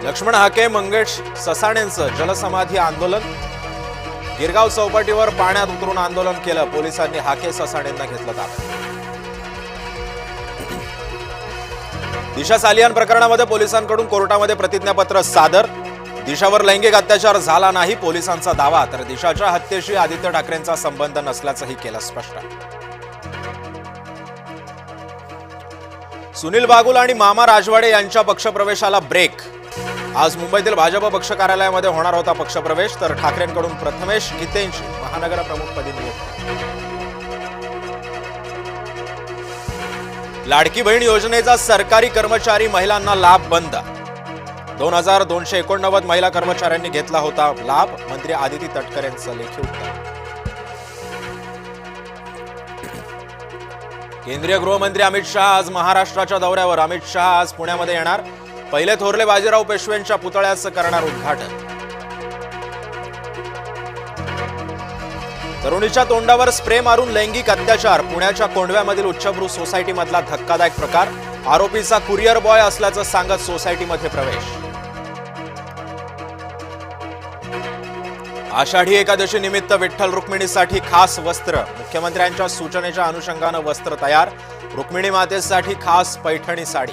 लक्ष्मण हाके मंगेश ससाणेंचं जलसमाधी आंदोलन। गिरगाव चौपाटीवर पाण्यात उतरून आंदोलन केलं। पोलिसांनी हाके ससाणेंना घेतलं ताब्यात। दिशा सालियान प्रकरणामध्ये पोलिसांकडून कोर्टामध्ये प्रतिज्ञापत्र सादर। दिशावर लैंगिक अत्याचार झाला नाही पोलिसांचा दावा, तर दिशाच्या हत्येशी आदित्य ठाकरेंचा संबंध नसल्याचंही केलं स्पष्ट। सुनील बागुल आणि मामा राजवाडे यांच्या पक्षप्रवेशाला ब्रेक। आज मुंबईतील भाजप पक्ष कार्यालयामध्ये होणार होता पक्षप्रवेश, तर ठाकरेंकडून प्रथमेश गीतेंची महानगर प्रमुखपदी नियुक्ती। लाडकी बहीण योजनेचा सरकारी कर्मचारी महिलांना लाभ बंद। 2289 महिला कर्मचाऱ्यांनी घेतला होता लाभ। मंत्री आदिती तटकरे यांचं लेखी उत्तर। केंद्रीय गृहमंत्री अमित शहा आज महाराष्ट्राच्या दौऱ्यावर। अमित शहा आज पुण्यामध्ये येणार। पहिले थोरले बाजीराव पेशवेंच्या पुतळ्याचं करणार उद्घाटन। तरुणीच्या तोंडावर स्प्रे मारून लैंगिक अत्याचार। पुण्याच्या कोंढव्यामधील उच्चभ्रू सोसायटीमधला धक्कादायक प्रकार। आरोपीचा कुरिअर बॉय असल्याचं सांगत सोसायटीमध्ये प्रवेश। आषाढी एकादशी निमित्त विठ्ठल रुक्मिणीसाठी खास वस्त्र। मुख्यमंत्र्यांच्या सूचनेच्या अनुषंगानं वस्त्र तयार। रुक्मिणी मातेसाठी खास पैठणी साडी।